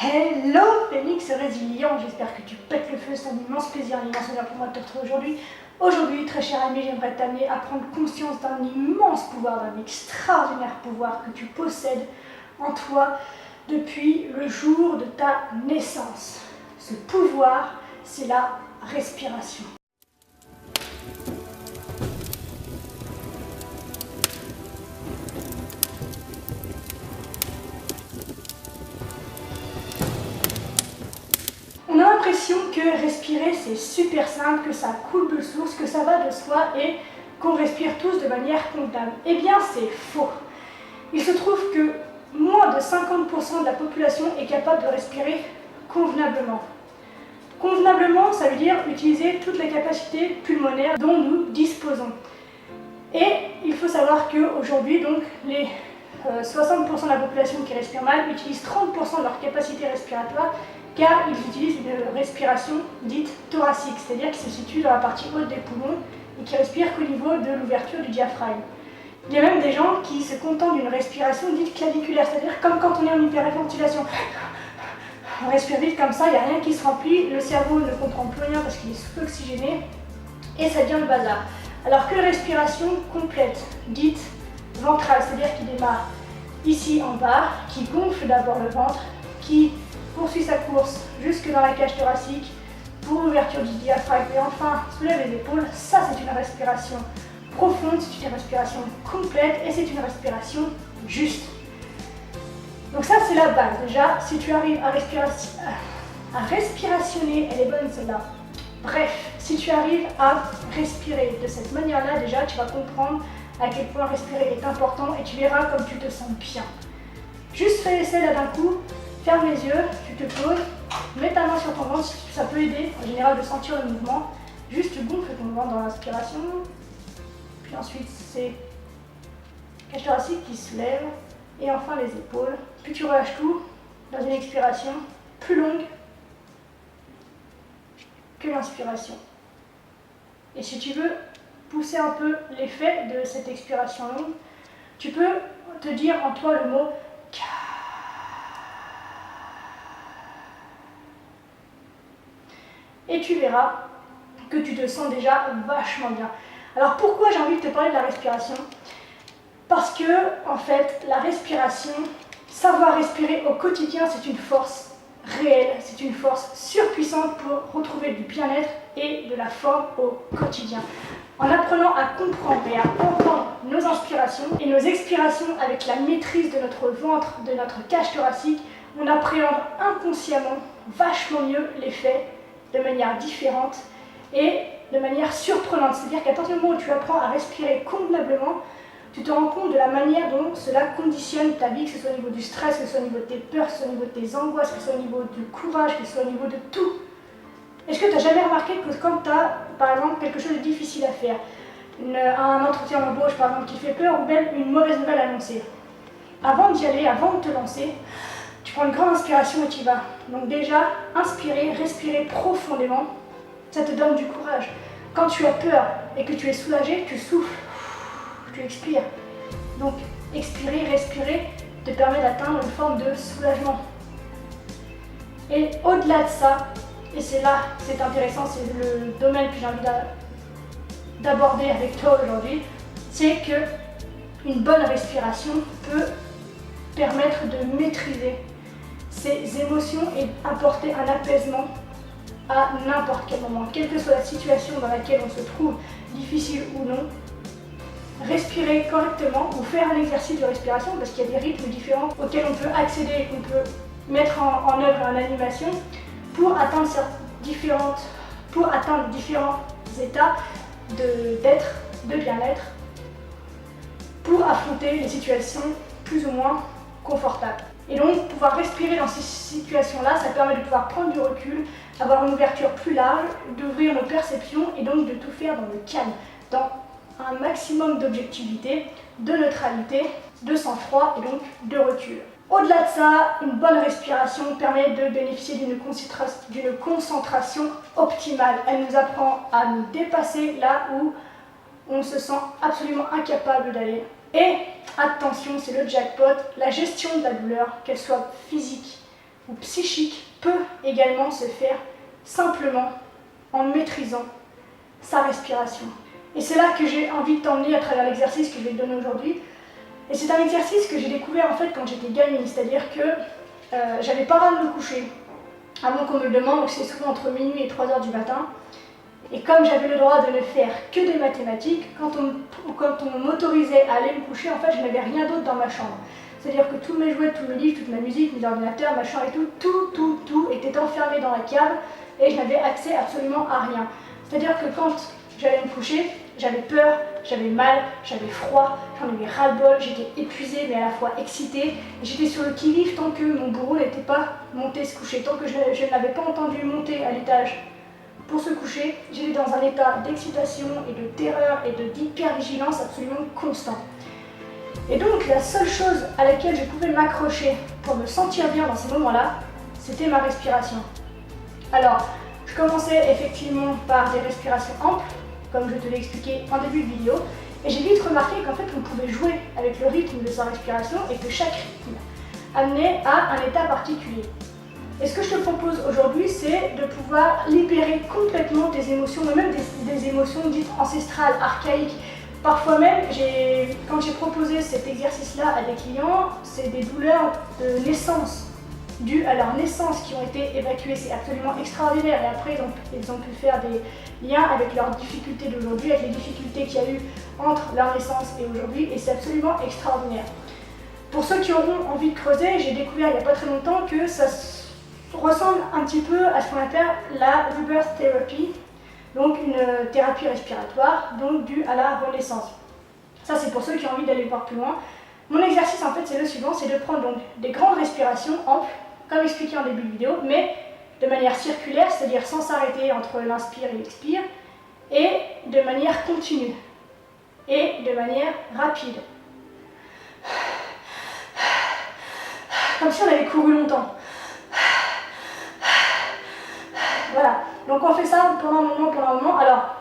Hello Phénix résilient, j'espère que tu pètes le feu, c'est un immense plaisir, un immense honneur pour moi de te retrouver aujourd'hui. Aujourd'hui, très cher ami, j'aimerais t'amener à prendre conscience d'un immense pouvoir, d'un extraordinaire pouvoir que tu possèdes en toi depuis le jour de ta naissance. Ce pouvoir, c'est la respiration. On a l'impression que respirer c'est super simple, que ça coule de source, que ça va de soi et qu'on respire tous de manière convenable. Eh bien c'est faux. Il se trouve que moins de 50% de la population est capable de respirer convenablement. Convenablement, ça veut dire utiliser toutes les capacités pulmonaires dont nous disposons. Et il faut savoir qu'aujourd'hui, donc, les 60% de la population qui respire mal utilisent 30% de leur capacité respiratoire car ils utilisent une respiration dite thoracique, c'est-à-dire qui se situe dans la partie haute des poumons et qui respire qu'au niveau de l'ouverture du diaphragme. Il y a même des gens qui se contentent d'une respiration dite claviculaire, c'est-à-dire comme quand on est en hyperventilation. On respire vite comme ça, il n'y a rien qui se remplit, le cerveau ne comprend plus rien parce qu'il est sous-oxygéné et ça devient le bazar. Alors que la respiration complète, dite ventrale, c'est-à-dire qui démarre ici en bas, qui gonfle d'abord le ventre, qui poursuit sa course jusque dans la cage thoracique pour l'ouverture du diaphragme et enfin soulève les épaules, ça c'est une respiration profonde, c'est une respiration complète et c'est une respiration juste. Donc ça c'est la base. Déjà, si tu arrives à respirationner, elle est bonne celle-là. Bref, si tu arrives à respirer de cette manière-là, déjà tu vas comprendre à quel point respirer est important et tu verras comme tu te sens bien. Juste fais l'essai là d'un coup, ferme les yeux, tu te poses, mets ta main sur ton ventre, ça peut aider en général de sentir le mouvement. Juste tu gonfles ton ventre dans l'inspiration, puis ensuite c'est cage thoracique qui se lève et enfin les épaules. Puis tu relâches tout dans une expiration plus longue que l'inspiration. Et si tu veux pousser un peu l'effet de cette expiration longue, tu peux te dire en toi le mot Ka. Et tu verras que tu te sens déjà vachement bien. Alors pourquoi j'ai envie de te parler de la respiration? Parce que, en fait, la respiration, savoir respirer au quotidien, c'est une force réelle, c'est une force surpuissante pour retrouver du bien-être et de la forme au quotidien. En apprenant à comprendre et à entendre nos inspirations et nos expirations avec la maîtrise de notre ventre, de notre cage thoracique, on appréhende inconsciemment vachement mieux les faits de manière différente et de manière surprenante. C'est-à-dire qu'à partir du moment où tu apprends à respirer convenablement, tu te rends compte de la manière dont cela conditionne ta vie, que ce soit au niveau du stress, que ce soit au niveau de tes peurs, que ce soit au niveau de tes angoisses, que ce soit au niveau du courage, que ce soit au niveau de tout. Est-ce que tu n'as jamais remarqué que quand tu as, par exemple, quelque chose de difficile à faire, un entretien d'embauche, par exemple, qui fait peur, ou même une mauvaise nouvelle annoncée, avant d'y aller, avant de te lancer, tu prends une grande inspiration et tu y vas. Donc déjà, inspirer, respirer profondément, ça te donne du courage. Quand tu as peur et que tu es soulagé, tu souffles, tu expires. Donc expirer, respirer te permet d'atteindre une forme de soulagement. Et au-delà de ça, et c'est là que c'est intéressant, c'est le domaine que j'ai envie d'aborder avec toi aujourd'hui, c'est que une bonne respiration peut permettre de maîtriser ses émotions et apporter un apaisement à n'importe quel moment, quelle que soit la situation dans laquelle on se trouve, difficile ou non. Respirer correctement ou faire un exercice de respiration, parce qu'il y a des rythmes différents auxquels on peut accéder et qu'on peut mettre en œuvre en animation pour atteindre différents états d'être, de bien-être, pour affronter les situations plus ou moins confortables. Et donc pouvoir respirer dans ces situations-là, ça permet de pouvoir prendre du recul, avoir une ouverture plus large, d'ouvrir nos perceptions et donc de tout faire dans le calme, dans un maximum d'objectivité, de neutralité, de sang-froid et donc de recul. Au-delà de ça, une bonne respiration permet de bénéficier d'une concentration optimale. Elle nous apprend à nous dépasser là où on se sent absolument incapable d'aller. Et attention, c'est le jackpot, la gestion de la douleur, qu'elle soit physique ou psychologique, psychique peut également se faire simplement en maîtrisant sa respiration. Et c'est là que j'ai envie de t'emmener à travers l'exercice que je vais te donner aujourd'hui. Et c'est un exercice que j'ai découvert en fait quand j'étais gamine, c'est-à-dire que j'avais pas le droit de me coucher avant qu'on me le demande, donc c'est souvent entre minuit et 3 heures du matin. Et comme j'avais le droit de ne faire que des mathématiques, quand on m'autorisait à aller me coucher, en fait je n'avais rien d'autre dans ma chambre. C'est-à-dire que tous mes jouets, tous mes livres, toute ma musique, mes ordinateurs, ma chambre et tout était enfermé dans la cave et je n'avais accès absolument à rien. C'est-à-dire que quand j'allais me coucher, j'avais peur, j'avais mal, j'avais froid, j'en avais ras-le-bol, j'étais épuisée mais à la fois excitée. J'étais sur le qui-vive tant que mon bourreau n'était pas monté se coucher, tant que je ne l'avais pas entendu monter à l'étage pour se coucher. J'étais dans un état d'excitation et de terreur et d'hypervigilance absolument constant. Et donc la seule chose à laquelle je pouvais m'accrocher pour me sentir bien dans ces moments-là, c'était ma respiration. Alors, je commençais effectivement par des respirations amples, comme je te l'ai expliqué en début de vidéo, et j'ai vite remarqué qu'en fait on pouvait jouer avec le rythme de sa respiration et que chaque rythme amenait à un état particulier. Et ce que je te propose aujourd'hui, c'est de pouvoir libérer complètement tes émotions, mais même des émotions dites ancestrales, archaïques. Parfois même, quand j'ai proposé cet exercice-là à des clients, c'est des douleurs de naissance, dues à leur naissance, qui ont été évacuées. C'est absolument extraordinaire. Et après, ils ont pu faire des liens avec leurs difficultés d'aujourd'hui, avec les difficultés qu'il y a eu entre leur naissance et aujourd'hui, et c'est absolument extraordinaire. Pour ceux qui auront envie de creuser, j'ai découvert il n'y a pas très longtemps que ça ressemble un petit peu à ce qu'on appelle la rebirth therapy, donc une thérapie respiratoire, donc due à la renaissance. Ça c'est pour ceux qui ont envie d'aller voir plus loin. Mon exercice en fait c'est le suivant, c'est de prendre donc des grandes respirations amples, comme expliqué en début de vidéo, mais de manière circulaire, c'est-à-dire sans s'arrêter entre l'inspire et l'expire, et de manière continue, et de manière rapide. Comme si on avait couru longtemps. Voilà, donc on fait ça pendant un moment. Alors,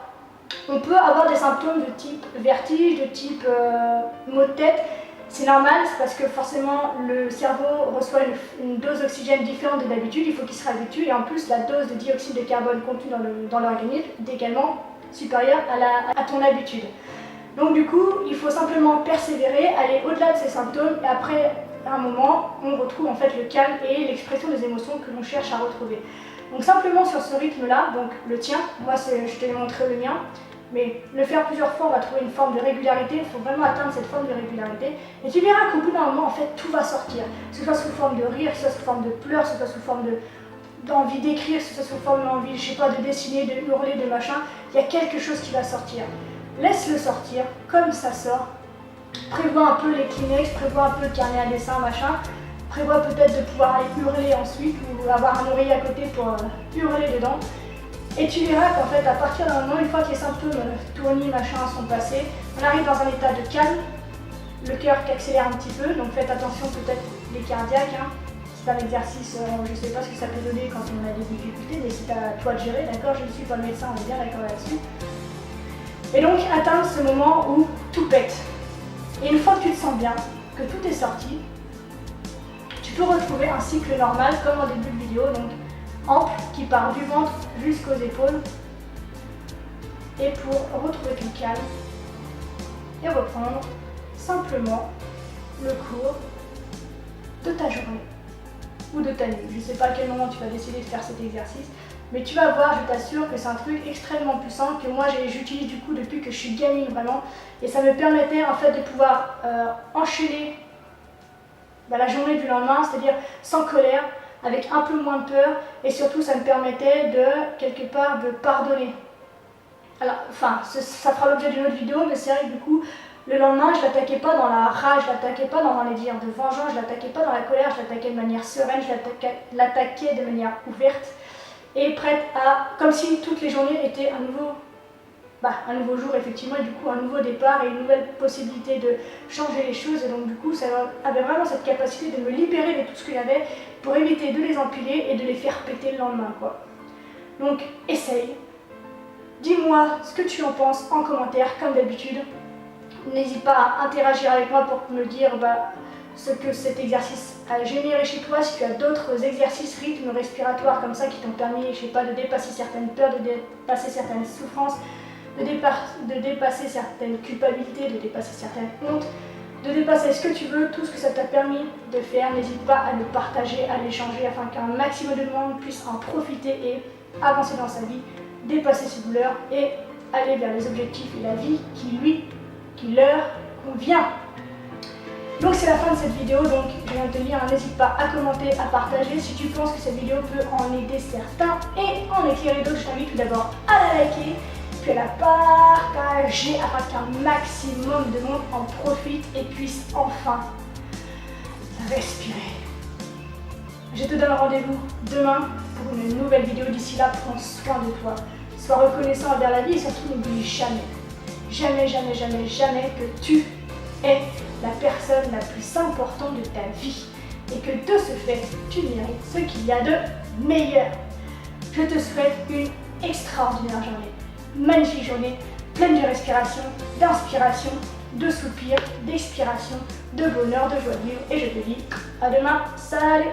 on peut avoir des symptômes de type vertige, de type maux de tête. C'est normal, c'est parce que forcément le cerveau reçoit une dose d'oxygène différente de d'habitude, il faut qu'il se réhabitue, et en plus la dose de dioxyde de carbone contenue dans l'organisme est également supérieure à ton habitude. Donc du coup, il faut simplement persévérer, aller au-delà de ces symptômes, et après un moment, on retrouve en fait le calme et l'expression des émotions que l'on cherche à retrouver. Donc simplement sur ce rythme-là, donc le tien, moi je t'ai montré le mien, mais le faire plusieurs fois, on va trouver une forme de régularité, il faut vraiment atteindre cette forme de régularité. Et tu verras qu'au bout d'un moment, en fait, tout va sortir. Que ce soit sous forme de rire, que ce soit sous forme de pleurs, que ce soit sous forme d'envie d'écrire, que ce soit sous forme d'envie, je sais pas, de dessiner, de hurler, de machin, il y a quelque chose qui va sortir. Laisse-le sortir, comme ça sort. Prévois un peu les Kleenex, prévois un peu le carnet à dessin, machin. Prévois peut-être de pouvoir aller hurler ensuite, ou avoir un oreiller à côté pour hurler dedans. Et tu verras qu'en fait, à partir d'un moment, une fois que les symptômes tournis, machin, sont passés, on arrive dans un état de calme, le cœur qui accélère un petit peu, donc faites attention peut-être les cardiaques. Hein. C'est un exercice, je ne sais pas ce que ça peut donner quand on a des difficultés, mais c'est à toi de gérer, d'accord? Je ne suis pas le médecin, on est bien d'accord là-dessus. Et donc, atteindre ce moment où tout pète. Et une fois que tu te sens bien, que tout est sorti, tu peux retrouver un cycle normal comme en début de vidéo, donc ample qui part du ventre jusqu'aux épaules, et pour retrouver ton calme et reprendre simplement le cours de ta journée ou de ta nuit. Je ne sais pas à quel moment tu vas décider de faire cet exercice, mais tu vas voir, je t'assure que c'est un truc extrêmement puissant que moi j'utilise du coup depuis que je suis gamine vraiment, et ça me permettait en fait de pouvoir enchaîner la journée du lendemain, c'est-à-dire sans colère, avec un peu moins de peur, et surtout ça me permettait de, quelque part, de pardonner. Alors, enfin, ça fera l'objet d'une autre vidéo, mais c'est vrai que du coup, le lendemain, je l'attaquais pas dans la rage, je l'attaquais pas dans les dires de vengeance, je l'attaquais pas dans la colère, je l'attaquais de manière sereine, je l'attaquais de manière ouverte, et prête à, comme si toutes les journées étaient un nouveau jour effectivement, et du coup un nouveau départ et une nouvelle possibilité de changer les choses, et donc du coup ça avait vraiment cette capacité de me libérer de tout ce qu'il y avait pour éviter de les empiler et de les faire péter le lendemain, quoi. Donc essaye, dis-moi ce que tu en penses en commentaire comme d'habitude, n'hésite pas à interagir avec moi pour me dire ce que cet exercice a généré chez toi, si tu as d'autres exercices, rythmes respiratoires comme ça qui t'ont permis, je sais pas, de dépasser certaines peurs, de dépasser certaines souffrances, de dépasser certaines culpabilités, de dépasser certaines hontes, de dépasser ce que tu veux, tout ce que ça t'a permis de faire, n'hésite pas à le partager, à l'échanger afin qu'un maximum de monde puisse en profiter et avancer dans sa vie, dépasser ses douleurs et aller vers les objectifs et la vie qui leur convient. Donc c'est la fin de cette vidéo, donc je viens de te dire, n'hésite pas à commenter, à partager si tu penses que cette vidéo peut en aider certains et en éclairer d'autres. Je t'invite tout d'abord à la liker, puis à la partager afin qu'un maximum de monde en profite et puisse enfin respirer. Je te donne rendez-vous demain pour une nouvelle vidéo. D'ici là, prends soin de toi, sois reconnaissant envers la vie et surtout n'oublie jamais, jamais, jamais, jamais, jamais que tu es la personne la plus importante de ta vie et que de ce fait, tu mérites ce qu'il y a de meilleur. Je te souhaite une extraordinaire journée, magnifique journée, pleine de respiration, d'inspiration, de soupir, d'expiration, de bonheur, de joie de vivre et je te dis à demain, salut!